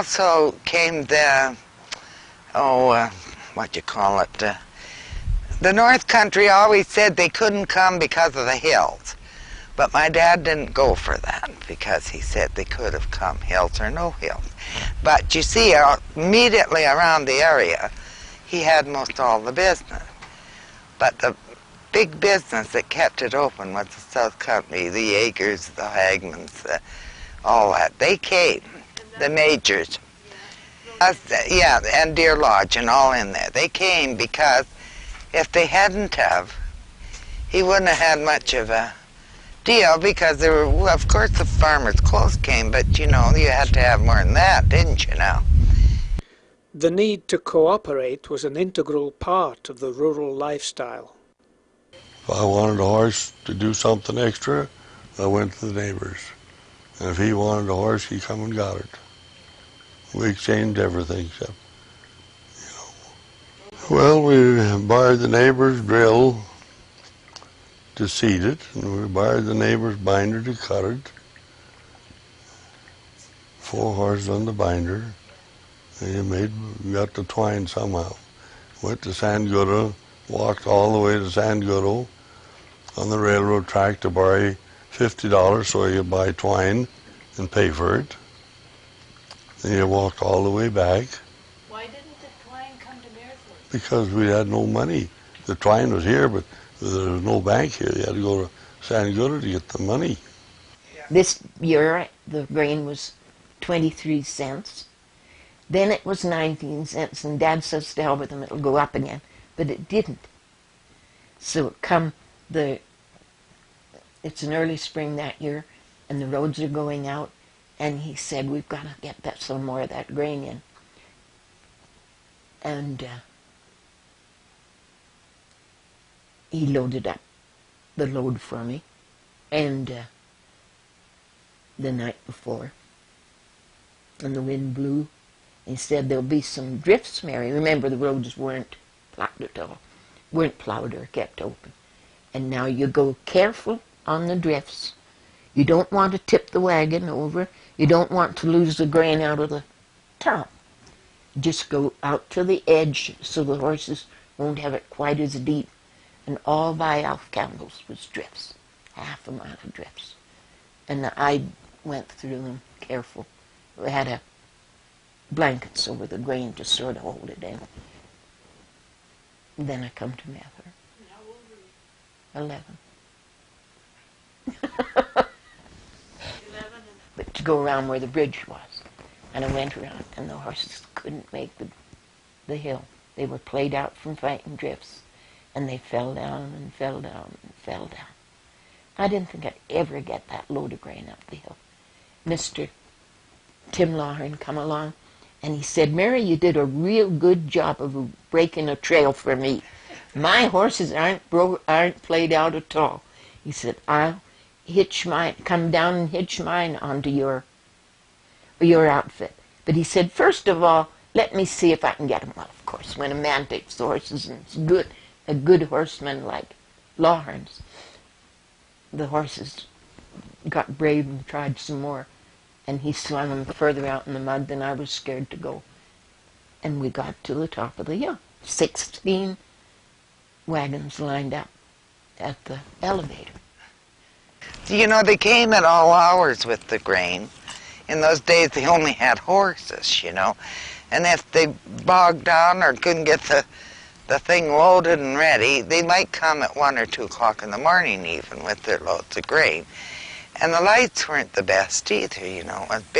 Also came the, what you call it, the North Country always said they couldn't come because of the hills. But my dad didn't go for that because he said they could have come, hills or no hills. But you see, immediately around the area, he had most all the business. But the big business that kept it open was the South Country, the Yeagers, the Hagmans, all that. They came, the Majors. Yeah, and Deer Lodge and all in there. They came because if they hadn't have, he wouldn't have had much of a deal because there were, well, of course the farmers' clothes came, but you know, you had to have more than that, didn't you now? The need to cooperate was an integral part of the rural lifestyle. If I wanted a horse to do something extra, I went to the neighbors. And if he wanted a horse, he come and got it. We exchanged everything except, you know. Well, we borrowed the neighbor's drill to seed it, and we borrowed the neighbor's binder to cut it. 4 horses on the binder. And we got the twine somehow. Went to San Gudo, walked all the way to San Gudo on the railroad track to borrow $50 so you buy twine and pay for it. Then you walked all the way back. Why didn't the twine come to Mayerthorpe? Because we had no money. The twine was here, but there was no bank here. You had to go to San Gudo to get the money. This year, the grain was 23 cents. Then it was 19 cents, and Dad says to hell with them, it'll go up again. But it didn't. So it's an early spring that year, and the roads are going out, and he said, we've got to get some more of that grain in. And he loaded up the load for me, and the night before, and the wind blew. He said, there'll be some drifts, Mary. Remember, the roads weren't plowed at all, weren't plowed or kept open. And now you go careful on the drifts. You don't want to tip the wagon over. You don't want to lose the grain out of the top. Just go out to the edge so the horses won't have it quite as deep. And all by Alf Campbell's was drifts, half a mile of drifts. And I went through them careful. We had blankets over the grain to sort of hold it in. And then I come to Mayerthorpe. How old were you? 11. 11 But to go around where the bridge was. And I went around, and the horses couldn't make the hill. They were played out from fighting drifts. And they fell down and fell down and fell down. I didn't think I'd ever get that load of grain up the hill. Mr. Tim Lawhern come along, and he said, Mary, you did a real good job of breaking a trail for me. My horses aren't played out at all. He said, I'll come down and hitch mine onto your outfit. But he said, first of all, let me see if I can get them. Well, of course, when a man takes the horses and it's good, a good horseman like Lawhern's, the horses got brave and tried some more. And he swung them further out in the mud than I was scared to go. And we got to the top of the hill. 16 wagons lined up at the elevator. You know, they came at all hours with the grain. In those days, they only had horses, you know. And if they bogged down or couldn't get the thing loaded and ready, they might come at 1 or 2 o'clock in the morning even with their loads of grain. And the lights weren't the best either, you know, with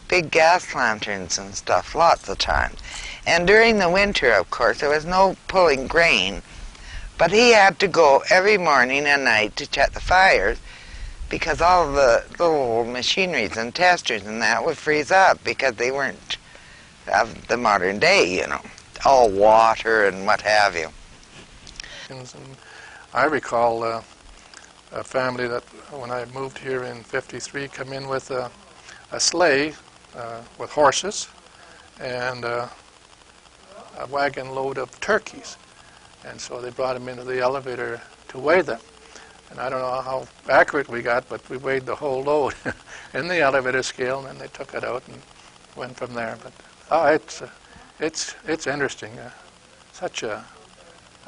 big gas lanterns and stuff lots of times. And during the winter, of course, there was no pulling grain, but he had to go every morning and night to check the fires because all of the little machineries and testers and that would freeze up because they weren't of the modern day, you know, all water and what have you. And I recall a family that when I moved here in '53 come in with a sleigh with horses and a wagon load of turkeys. And so they brought them into the elevator to weigh them. And I don't know how accurate we got, but we weighed the whole load in the elevator scale, and then they took it out and went from there. But it's interesting. Such a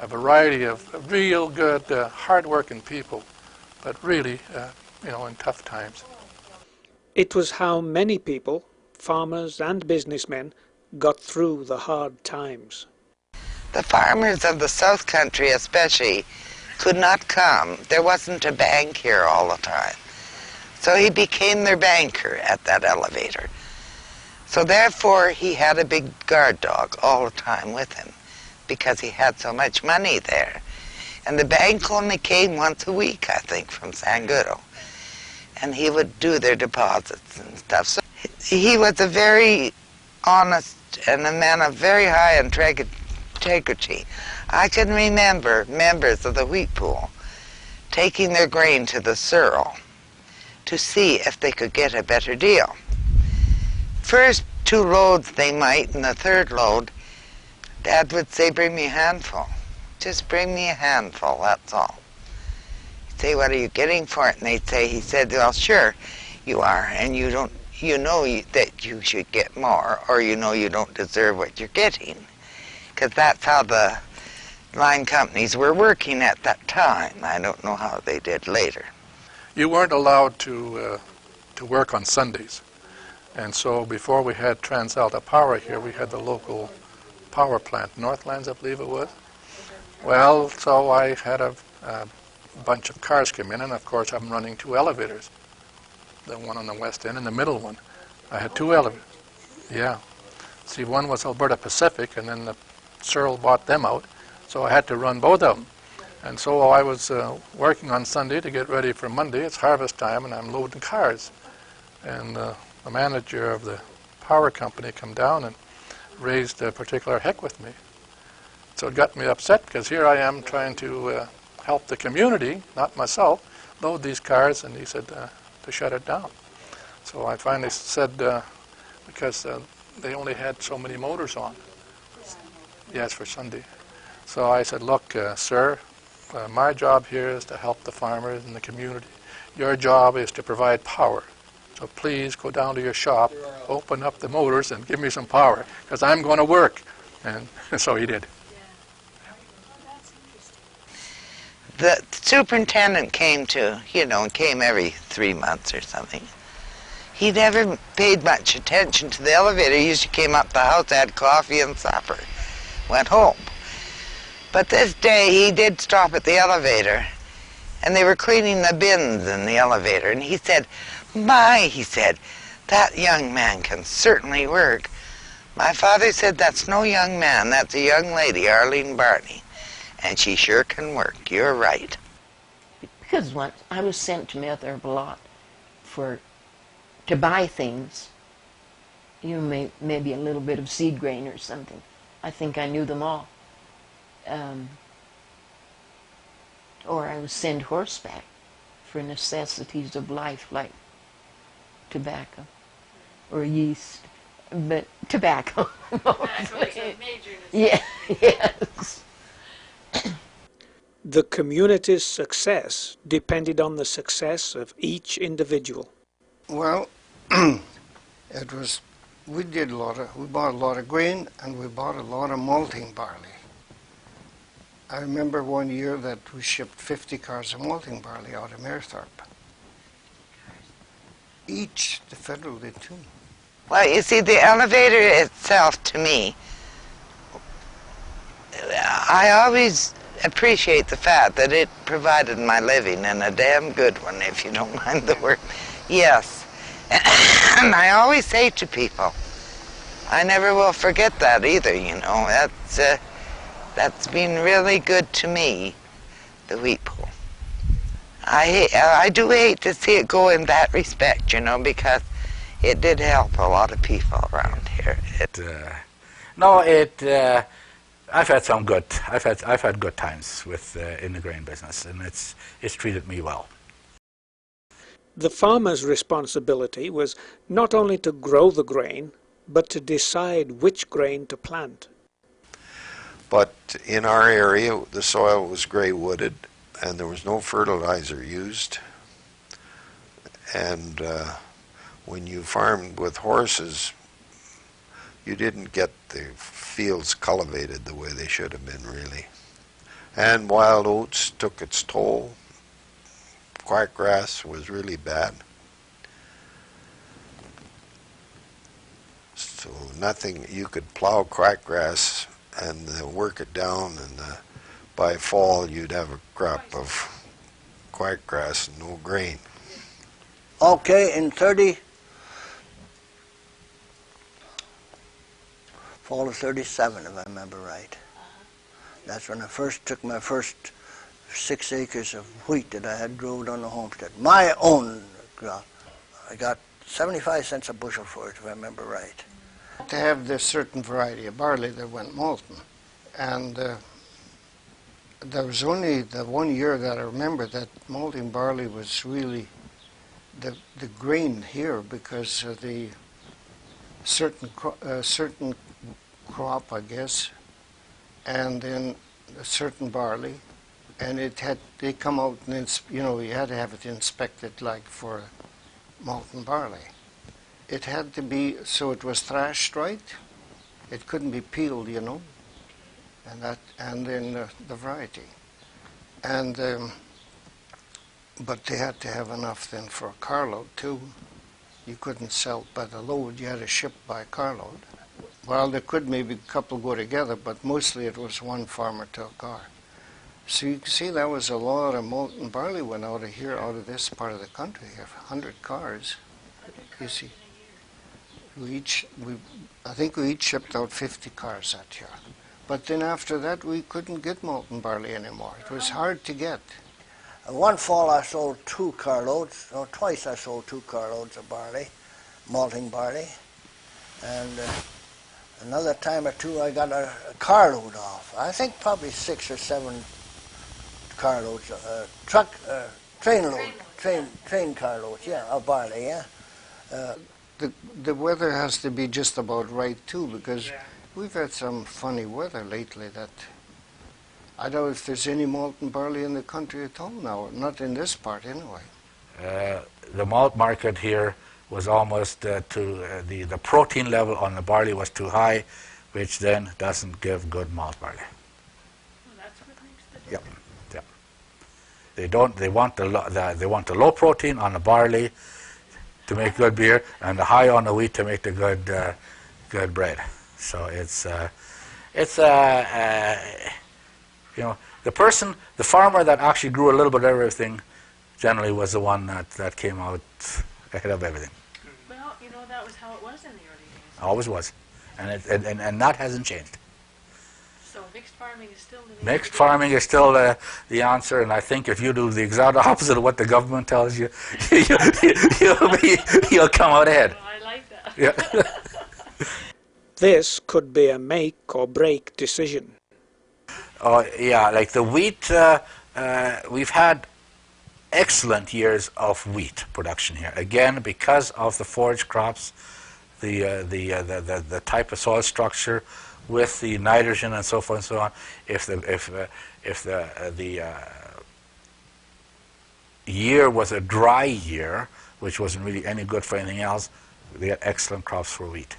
variety of real good, hard-working people, but really, in tough times. It was how many people, farmers and businessmen, got through the hard times. The farmers of the South Country especially could not come. There wasn't a bank here all the time. So he became their banker at that elevator. So therefore he had a big guard dog all the time with him because he had so much money there. And the bank only came once a week, I think, from Sanguro. And he would do their deposits and stuff. So he was a very honest and a man of very high integrity. I can remember members of the wheat pool taking their grain to the Searle to see if they could get a better deal. First 2 loads they might, and the 3rd load, Dad would say, bring me a handful. Just bring me a handful, that's all. He'd say, what are you getting for it? And they'd say, he said, well, sure, you are, and you know that you should get more, or you know you don't deserve what you're getting. Because that's how the line companies were working at that time. I don't know how they did later. You weren't allowed to work on Sundays. And so before we had TransAlta Power here, we had the local power plant, Northlands, I believe it was. Well, so I had a bunch of cars come in, and of course I'm running 2 elevators. The one on the west end and the middle one. I had 2 elevators. Yeah. See, one was Alberta Pacific, and then the Searle bought them out, so I had to run both of them. And so I was working on Sunday to get ready for Monday. It's harvest time, and I'm loading cars. And the manager of the power company come down and raised a particular heck with me. So it got me upset, because here I am trying to help the community, not myself, load these cars, and he said to shut it down. So I finally said, because they only had so many motors on. Yes, for Sunday. So I said, look, sir, my job here is to help the farmers and the community. Your job is to provide power. So please go down to your shop, open up the motors, and give me some power, because I'm going to work. And so he did. The superintendent came came every 3 months or something. He never paid much attention to the elevator. He usually came up the house, had coffee and supper, went home. But this day he did stop at the elevator, and they were cleaning the bins in the elevator, and he said, he said, that young man can certainly work. My father said, that's no young man, that's a young lady, Arlene Barney, and she sure can work. You're right. Because once I was sent to Mayerthorpe a lot to buy things, maybe a little bit of seed grain or something. I think I knew them all. Or I was sent horseback for necessities of life, like tobacco or yeast, but tobacco mostly. Yeah, yes. The community's success depended on the success of each individual. Well, we bought a lot of grain, and we bought a lot of malting barley. I remember one year that we shipped 50 cars of malting barley out of Mayerthorpe. The federal did too. Well, you see, the elevator itself, to me, I always appreciate the fact that it provided my living, and a damn good one, if you don't mind the word. Yes. And I always say to people, I never will forget that either, That's been really good to me, the wheat pool. I do hate to see it go in that respect, because it did help a lot of people around here. I've had some good. I've had good times with in the grain business, and it's treated me well. The farmer's responsibility was not only to grow the grain, but to decide which grain to plant. But in our area, the soil was gray wooded, and there was no fertilizer used. And when you farmed with horses, you didn't get the fields cultivated the way they should have been, really. And wild oats took its toll. Quackgrass was really bad. So nothing, you could plow quackgrass and work it down, and by fall you'd have a crop of quackgrass and no grain. Okay, in fall of 37, if I remember right. That's when I first took my first 6 acres of wheat that I had grown on the homestead. My own crop. I got 75 cents a bushel for it, if I remember right. To have this certain variety of barley that went malting. And there was only the 1 year that I remember that malting barley was really the grain here, because of the certain crop, I guess, and then a certain barley, and they come out and you had to have it inspected like for malting barley. It had to be so it was thrashed right. It couldn't be peeled, and then the variety, and but they had to have enough then for a carload too. You couldn't sell by the load; you had to ship by carload. Well, there could maybe a couple go together, but mostly it was one farmer to a car. So you can see that was a lot of malting barley went out of here, out of this part of the country here, 100 cars. You see, I think we each shipped out 50 cars that year. But then after that, we couldn't get malting barley anymore. It was hard to get. One fall I sold 2 carloads, or twice I sold 2 carloads of barley, malting barley. And another time or two I got a carload off. I think probably 6 or 7 carloads, train carloads, yeah, of barley, yeah. The weather has to be just about right too, because we've had some funny weather lately that I don't know if there's any malting barley in the country at all now, not in this part anyway. The malt market here was almost the protein level on the barley was too high, which then doesn't give good malt barley. Well, that's what makes the difference. Yep. They want the low protein on the barley to make good beer, and the high on the wheat to make the good bread. So the farmer that actually grew a little bit of everything, generally was the one that came out ahead of everything. Well, that was how it was in the early days. Always was, and that hasn't changed. So mixed farming is still the name. Mixed farming is still the answer, and I think if you do the exact opposite of what the government tells you, you'll come out ahead. Well, I like that. Yeah. This could be a make or break decision. Yeah, like the wheat, we've had excellent years of wheat production here. Again, because of the forage crops, the type of soil structure with the nitrogen and so forth and so on. If the year was a dry year, which wasn't really any good for anything else, they had excellent crops for wheat.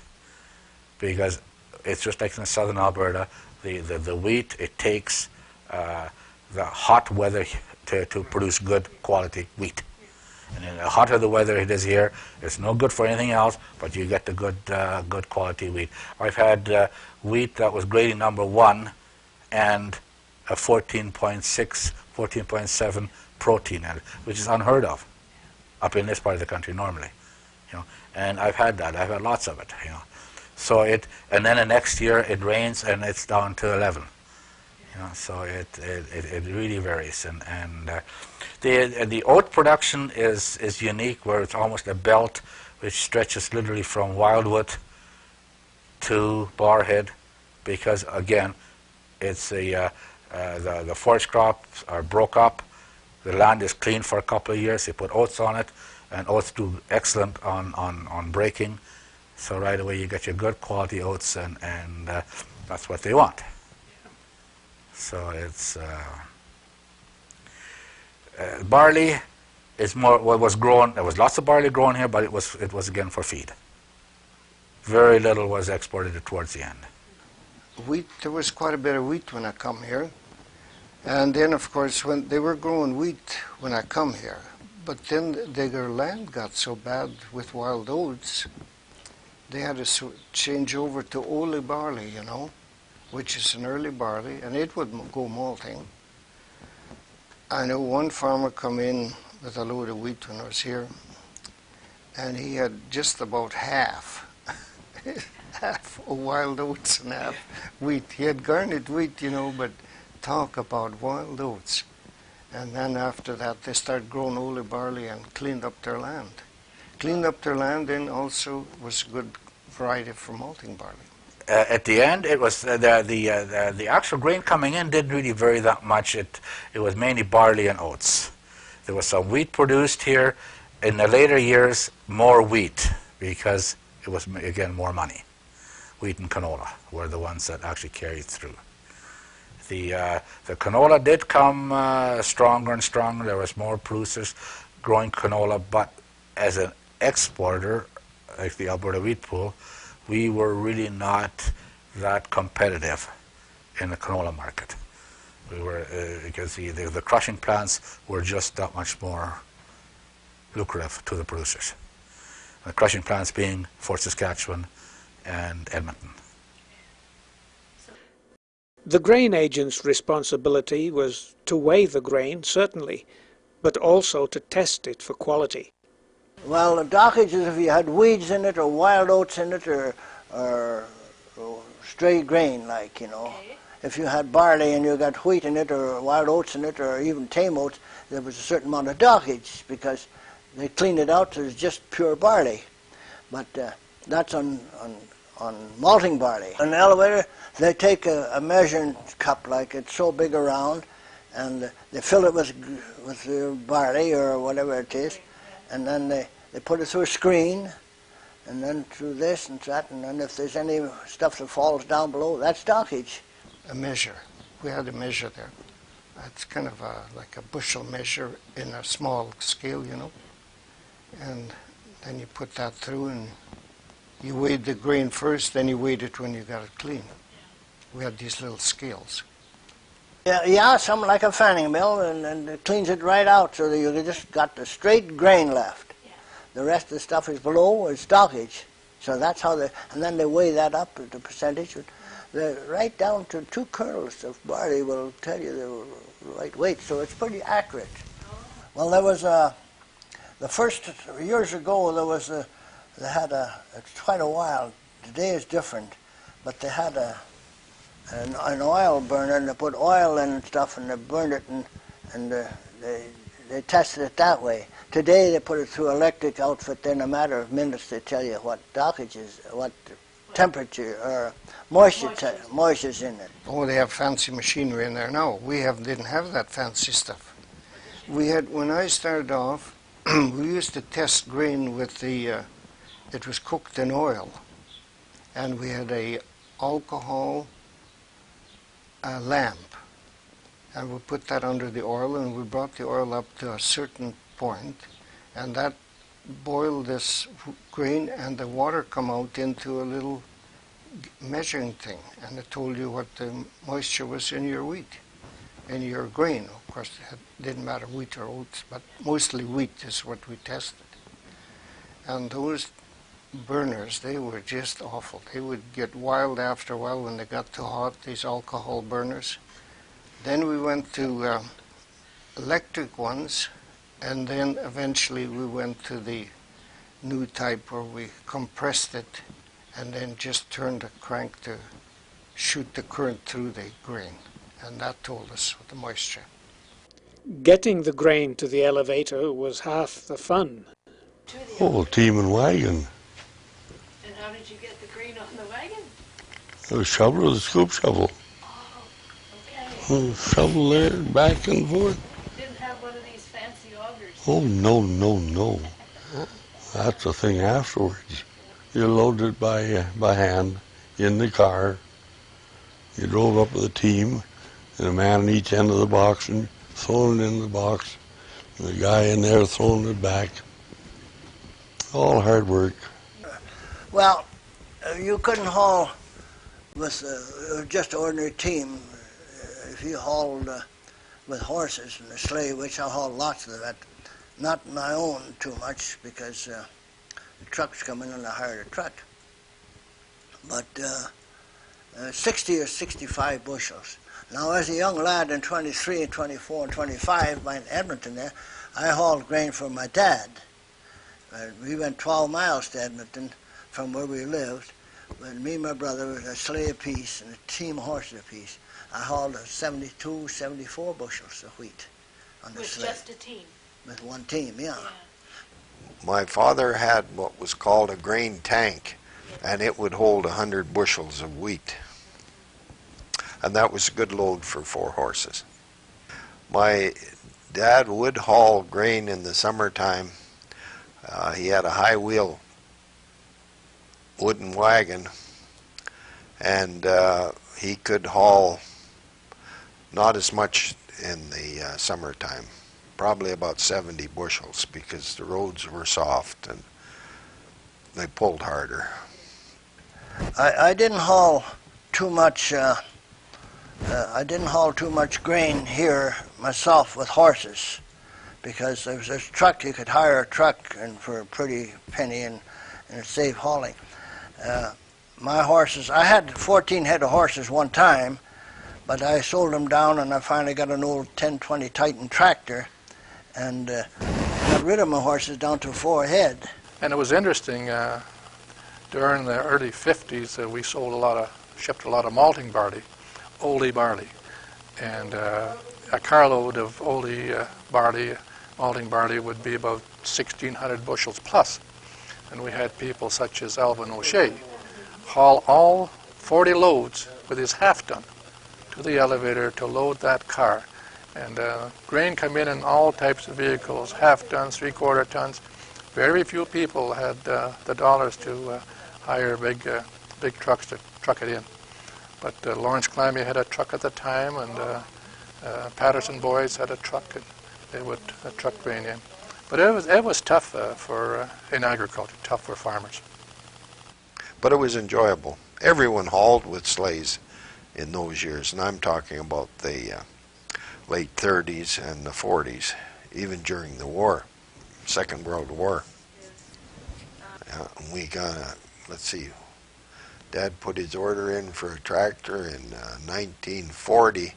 Because it's just like in southern Alberta, the wheat, it takes the hot weather to produce good quality wheat. And in the hotter the weather it is here, it's no good for anything else, but you get the good quality wheat. I've had wheat that was grading number 1 and a 14.6, 14.7 protein in it, which is unheard of up in this part of the country normally. And I've had that. I've had lots of it. So and then the next year it rains and it's down to 11. So it really varies. And the oat production is unique, where it's almost a belt which stretches literally from Wildwood to Barhead, because again, it's the forage crops are broke up, the land is clean for a couple of years, they put oats on it, and oats do excellent on breaking. So right away you get your good quality oats, and that's what they want. So it's barley is more what was grown. There was lots of barley grown here, but it was again for feed. Very little was exported towards the end. Wheat, there was quite a bit of wheat when I come here. And then, of course, when they were growing wheat when I come here, but then their land got so bad with wild oats, they had to change over to early barley, you know, which is an early barley, and it would go malting. I know one farmer come in with a load of wheat when I was here, and he had just about half, half wild oats and half wheat. He had garnet wheat, you know, but talk about wild oats. And then after that, they started growing early barley and cleaned up their land. Cleaned up their land, and also was a good variety for malting barley. At the end, it was the actual grain coming in didn't really vary that much. It was mainly barley and oats. There was some wheat produced here. In the later years, more wheat, because it was, again, more money. Wheat and canola were the ones that actually carried through. The canola did come stronger and stronger. There was more producers growing canola, but as an exporter, like the Alberta Wheat Pool, we were really not that competitive in the canola market. We were because the crushing plants were just that much more lucrative to the producers. The crushing plants being Fort Saskatchewan and Edmonton. The grain agent's responsibility was to weigh the grain, certainly, but also to test it for quality. Well, the dockage is if you had weeds in it or wild oats in it or stray grain, like, you know. Okay. If you had barley and you got wheat in it or wild oats in it or even tame oats, there was a certain amount of dockage because they cleaned it out as just pure barley. But that's on malting barley. On the elevator, they take a measuring cup, like it's so big around, and they fill it with barley or whatever it is, and then they put it through a screen, and then through this and that, and then if there's any stuff that falls down below, that's dockage. A measure. We had a measure there. It's kind of like a bushel measure in a small scale, you know. And then you put that through and you weighed the grain first, then you weighed it when you got it clean. We had these little scales. Yeah, something like a fanning mill, and it cleans it right out so that you just got the straight grain left. Yeah. The rest of the stuff is below is stockage. So that's how and then they weigh that up, the percentage. Right down to 2 kernels of barley will tell you the right weight, so it's pretty accurate. Well, there was the first years ago, they had it's quite a while, today is different, but they had an oil burner, and they put oil in and stuff, and they burned it, and they tested it that way. Today they put it through electric outfit, in a matter of minutes they tell you what dockage is, what temperature or moisture's in it. Oh, they have fancy machinery in there now. We didn't have that fancy stuff. We had, when I started off, we used to test grain with it was cooked in oil, and we had a alcohol lamp, and we put that under the oil, and we brought the oil up to a certain point, and that boiled this grain, and the water come out into a little measuring thing, and it told you what the moisture was in your wheat, in your grain. Of course, it didn't matter wheat or oats, but mostly wheat is what we tested. And those burners, they were just awful. They would get wild after a while when they got too hot, these alcohol burners. Then we went to electric ones, and then eventually we went to the new type where we compressed it and then just turned the crank to shoot the current through the grain. And that told us the moisture. Getting the grain to the elevator was half the fun. Oh, team and wagon. And how did you get the grain on the wagon? A shovel with a scoop shovel. Oh, okay. Shovel there, back and forth. Didn't have one of these fancy augers. Oh, no, no, no. That's the thing afterwards. You loaded it by hand in the car. You drove up with a team, and a man on each end of the box, and throwing it in the box. And the guy in there throwing it back. All hard work. Well, you couldn't haul with just an ordinary team. If you hauled with horses and a sleigh, which I hauled lots of that, not my own too much because the trucks come in and I hired a truck. But 60 or 65 bushels. Now, as a young lad in 23 and 24 and 25, by Edmonton there, I hauled grain for my dad. We went 12 miles to Edmonton from where we lived. When me and my brother was a sleigh apiece and a team of horses apiece, I hauled 72, 74 bushels of wheat on the sleigh. With just a team? With one team, yeah. My father had what was called a grain tank, and it would hold 100 bushels of wheat. And that was a good load for 4 horses. My dad would haul grain in the summertime. He had a high wheel wooden wagon, and he could haul not as much in the summertime, probably about 70 bushels, because the roads were soft and they pulled harder. I didn't haul too much. I didn't haul too much grain here myself with horses, because there was this truck. You could hire a truck and for a pretty penny and it's safe hauling. My horses, I had 14 head of horses one time, but I sold them down and I finally got an old 1020 Titan tractor and got rid of my horses down to 4 head. And it was interesting, during the early 50s, we shipped a lot of malting barley, oldie barley. And a carload of oldie malting barley would be about 1,600 bushels plus. And we had people such as Alvin O'Shea haul all 40 loads with his half-ton to the elevator to load that car. And grain come in all types of vehicles, half-tons, 3/4 tons. Very few people had the dollars to hire big trucks to truck it in. But Lawrence Clammy had a truck at the time, and Patterson boys had a truck, and they would truck grain in. But it was tough in agriculture, tough for farmers. But it was enjoyable. Everyone hauled with sleighs in those years, and I'm talking about the late 30s and the 40s, even during the war, Second World War. We got let's see, Dad put his order in for a tractor in 1940,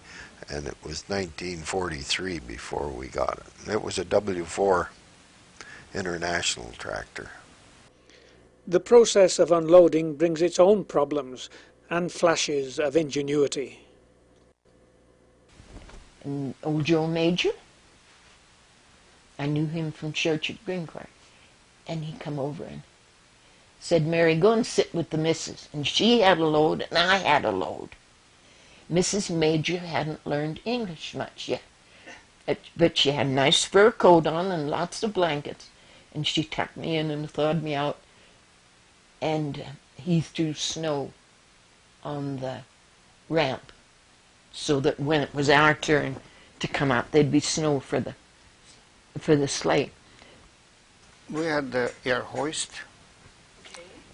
and it was 1943 before we got it. And it was a W4 International tractor. The process of unloading brings its own problems and flashes of ingenuity. And old Joe Major, I knew him from church at Greencourt, and he come over and said, "Mary, go and sit with the missus." And she had a load and I had a load. Mrs. Major hadn't learned English much yet, but she had a nice fur coat on and lots of blankets, and she tucked me in and thawed me out, and he threw snow on the ramp so that when it was our turn to come out, there'd be snow for the sleigh. We had the air hoist.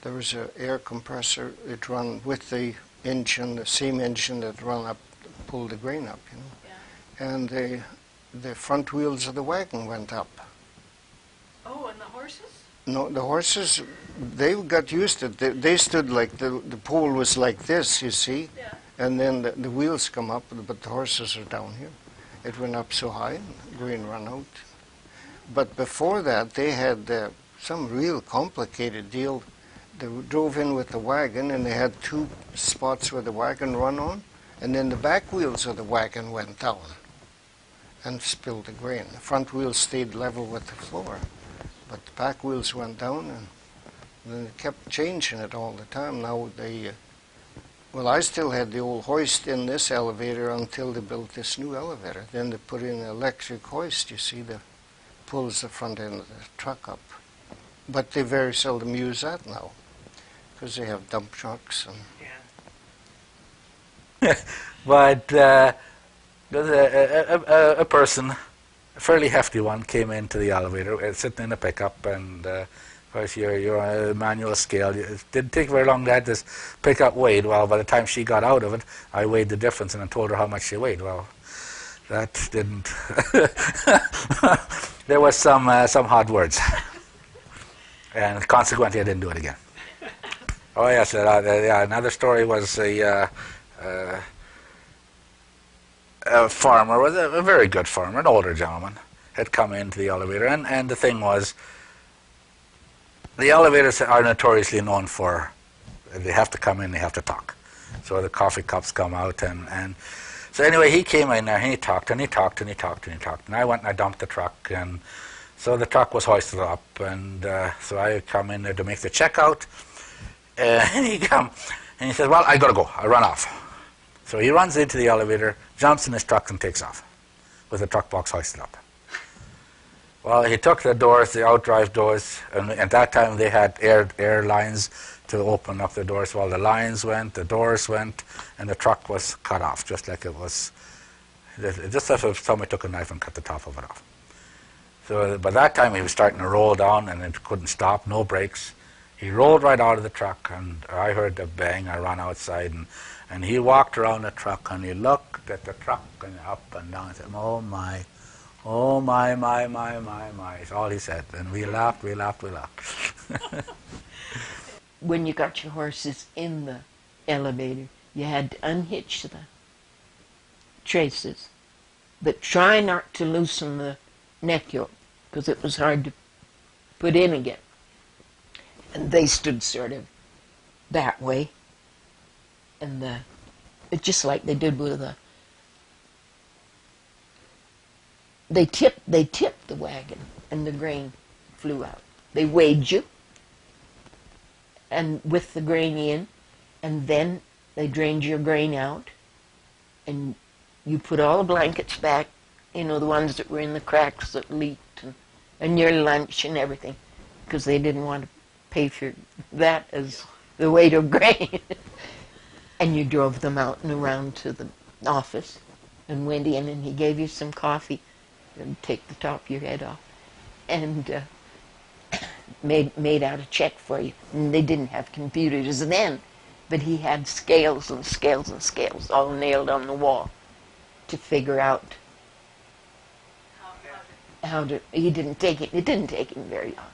There was an air compressor that run with the engine, the steam engine that run up, pulled the grain up, you know. Yeah. And the front wheels of the wagon went up. Oh, and the horses? No, the horses, they got used to it. They stood like, the pole was like this, you see. Yeah. And then the wheels come up, but the horses are down here. It went up so high, and grain ran out. But before that, they had some real complicated deal. They drove in with the wagon, and they had 2 spots where the wagon run on, and then the back wheels of the wagon went down and spilled the grain. The front wheels stayed level with the floor, but the back wheels went down, and then they kept changing it all the time. Now well, I still had the old hoist in this elevator until they built this new elevator. Then they put in an electric hoist, you see, that pulls the front end of the truck up. But they very seldom use that now, because they have dump trucks. And yeah. But there's a person, a fairly hefty one, came into the elevator, sitting in a pickup, and Because you're on a manual scale. It didn't take very long to have this pick up weight. Well, by the time she got out of it, I weighed the difference and I told her how much she weighed. Well, that didn't. There was some hard words, and consequently, I didn't do it again. Oh yes, yeah. Another story was a farmer, was a very good farmer, an older gentleman, had come into the elevator, and the thing was, the elevators are notoriously known for, they have to come in, they have to talk. So the coffee cups come out, and so anyway, he came in there, and he talked, and he talked, and he talked, and he talked, and I went and I dumped the truck, and so the truck was hoisted up, and so I come in there to make the checkout, and he come, and he said, well, I gotta go, I run off. So he runs into the elevator, jumps in his truck, and takes off, with the truck box hoisted up. Well, he took the doors, the outdrive doors, and at that time they had air lines to open up the doors. Well, the lines went, the doors went, and the truck was cut off, just like it was, just as if somebody took a knife and cut the top of it off. So by that time he was starting to roll down, and it couldn't stop, no brakes. He rolled right out of the truck, and I heard the bang. I ran outside, and he walked around the truck, and he looked at the truck and up and down and said, oh my. Oh, my. That's all he said. And we laughed. When you got your horses in the elevator, you had to unhitch the traces, but try not to loosen the neck yoke, because it was hard to put in again. And they stood sort of that way, and just like they did with the... They tipped the wagon, and the grain flew out. They weighed you, and with the grain in, and then they drained your grain out, and you put all the blankets back, you know, the ones that were in the cracks that leaked, and your lunch and everything, because they didn't want to pay for that as the weight of grain. And you drove them out and around to the office, and went in, and he gave you some coffee, and take the top of your head off, and made out a check for you. And they didn't have computers then, but he had scales and scales and scales all nailed on the wall to figure out how to. It didn't take him very long.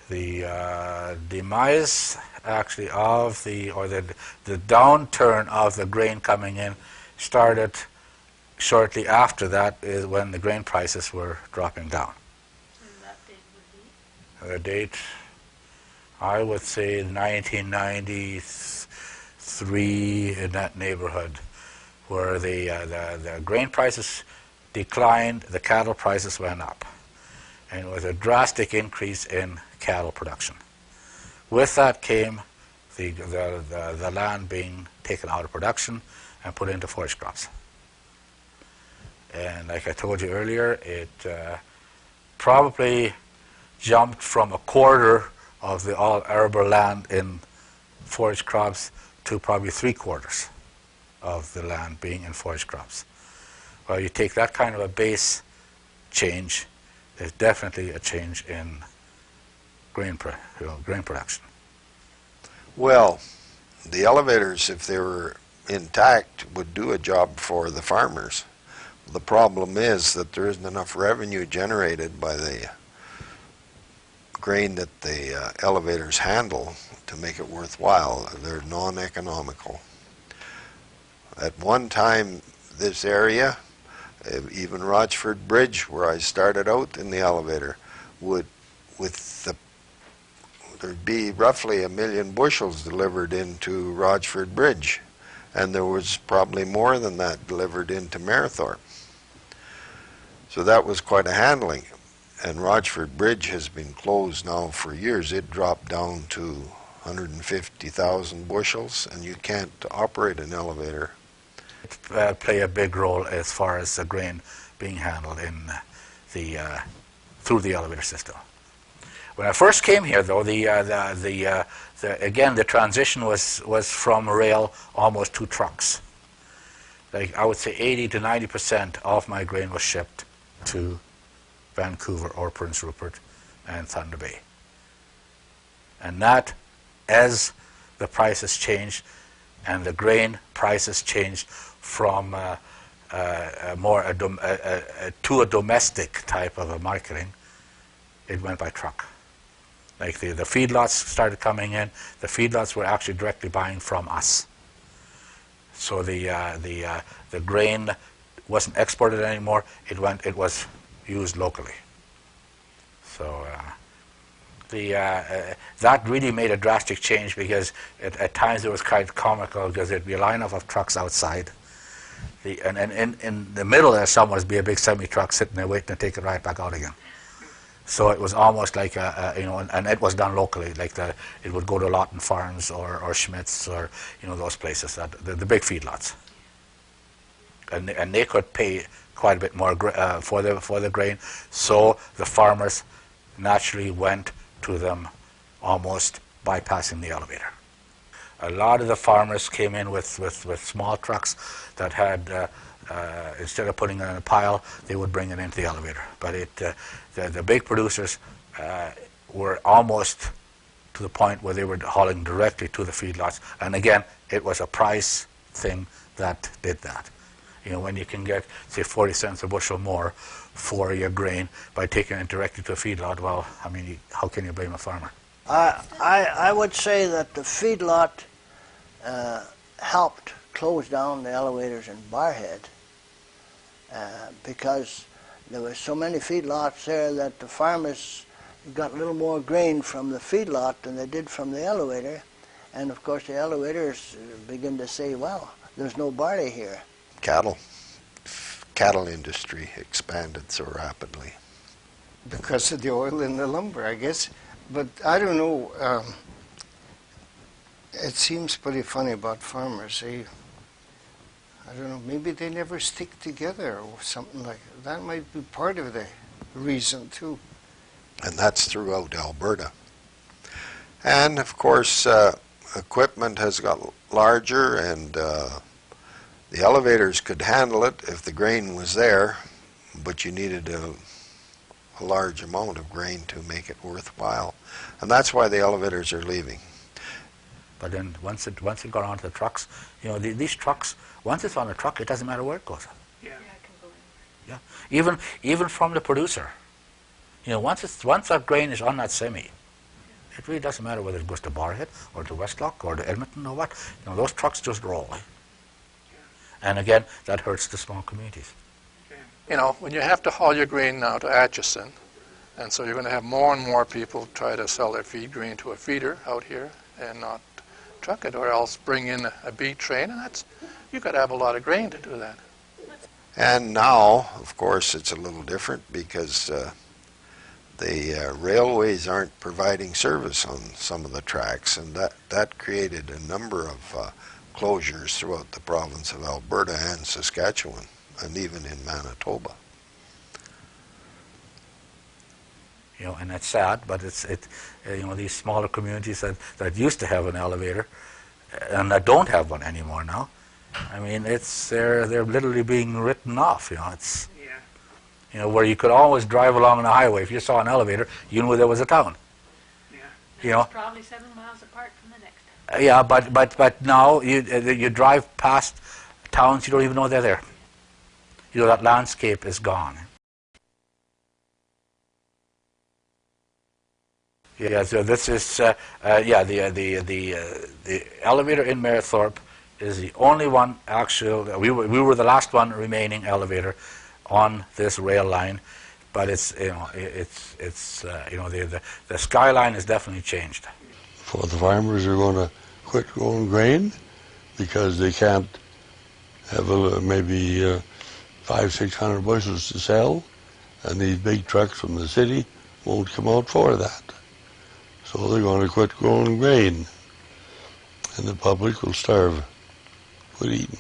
The demise actually of the downturn of the grain coming in started shortly after that, is when the grain prices were dropping down. And that date would be? The date, I would say 1993, in that neighborhood, where the grain prices declined, the cattle prices went up, and it was a drastic increase in cattle production. With that came the land being taken out of production and put into forage crops. And like I told you earlier, it probably jumped from a quarter of the all arable land in forage crops to probably 3/4 of the land being in forage crops. Well, you take that kind of a base change, there's definitely a change in grain production. Well, the elevators, if they were intact, would do a job for the farmers. The problem is that there isn't enough revenue generated by the grain that the elevators handle to make it worthwhile. They're non-economical. At one time, this area, even Rochford Bridge, where I started out in the elevator, there'd be roughly 1 million bushels delivered into Rochford Bridge, and there was probably more than that delivered into Mayerthorpe. So that was quite a handling. And Rochford Bridge has been closed now for years. It dropped down to 150,000 bushels, and you can't operate an elevator. Play a big role as far as the grain being handled in through the elevator system. When I first came here, though, again the transition was from rail almost to trucks. Like I would say 80 to 90% of my grain was shipped to Vancouver or Prince Rupert and Thunder Bay. And that, as the prices changed and the grain prices changed from to a domestic type of a marketing, it went by truck. Like the feedlots started coming in, the feedlots were actually directly buying from us. So the grain wasn't exported anymore, it was used locally. So that really made a drastic change, because at times it was quite comical, because there'd be a line of trucks outside. And in the middle there somewhere would be a big semi-truck sitting there waiting to take it right back out again. So it was almost like and it was done locally, like it would go to Lawton Farms or Schmidt's or those places, the big feedlots. And they could pay quite a bit more for the grain, so the farmers naturally went to them, almost bypassing the elevator. A lot of the farmers came in with small trucks that had, instead of putting it in a pile, they would bring it into the elevator. But the big producers were almost to the point where they were hauling directly to the feedlots. And again, it was a price thing that did that. When you can get, say, 40 cents a bushel more for your grain by taking it directly to a feedlot, well, I mean, how can you blame a farmer? I would say that the feedlot helped close down the elevators in Barhead because there were so many feedlots there that the farmers got a little more grain from the feedlot than they did from the elevator. And of course the elevators begin to say, well, there's no barley here. Cattle industry expanded so rapidly. Because of the oil in the lumber, I guess. But I don't know, it seems pretty funny about farmers. I don't know, maybe they never stick together or something like that. That might be part of the reason too. And that's throughout Alberta. And of course, equipment has got larger, and the elevators could handle it if the grain was there, but you needed a large amount of grain to make it worthwhile. And that's why the elevators are leaving. But then once it got onto the trucks, these trucks, once it's on the truck, it doesn't matter where it goes. Yeah, I can believe Yeah, even from the producer. Once that grain is on that semi, it really doesn't matter whether it goes to Barhead or to Westlock or to Edmonton or what. Those trucks just roll. And again, that hurts the small communities. When you have to haul your grain now to Atchison, and so you're going to have more and more people try to sell their feed grain to a feeder out here and not truck it, or else bring in a beet train, and you got to have a lot of grain to do that. And now, of course, it's a little different because the railways aren't providing service on some of the tracks, and that created a number of closures throughout the province of Alberta and Saskatchewan, and even in Manitoba. And it's sad, but these smaller communities that used to have an elevator and that don't have one anymore now. I mean, they're literally being written off. Where you could always drive along the highway. If you saw an elevator, you knew there was a town. Yeah. It's probably 7 miles apart from the next. Yeah, but now you drive past towns, you don't even know they're there. That landscape is gone. Yeah, so this is the elevator in Mayerthorpe is the only one actual. We were the last one remaining elevator on this rail line, but the skyline has definitely changed. For the farmers are going to quit growing grain because they can't have maybe 500-600 bushels to sell, and these big trucks from the city won't come out for that. So they're going to quit growing grain, and the public will starve, quit eating.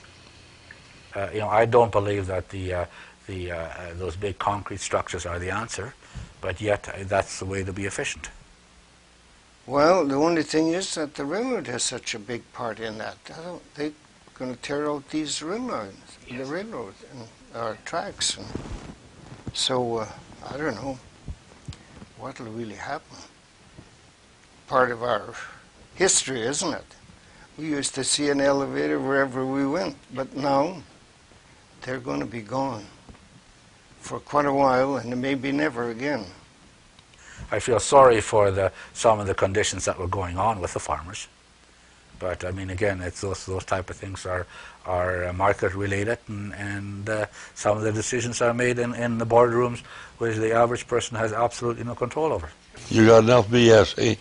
I don't believe that those big concrete structures are the answer, but yet that's the way to be efficient. Well, the only thing is that the railroad has such a big part in that. They're going to tear out these rail lines, the railroad and our tracks. And So I don't know what will really happen. Part of our history, isn't it? We used to see an elevator wherever we went, but now they're going to be gone for quite a while, and maybe never again. I feel sorry for some of the conditions that were going on with the farmers. But I mean, again, it's those type of things are market related, and some of the decisions are made in the boardrooms which the average person has absolutely no control over. You got enough BS, eh?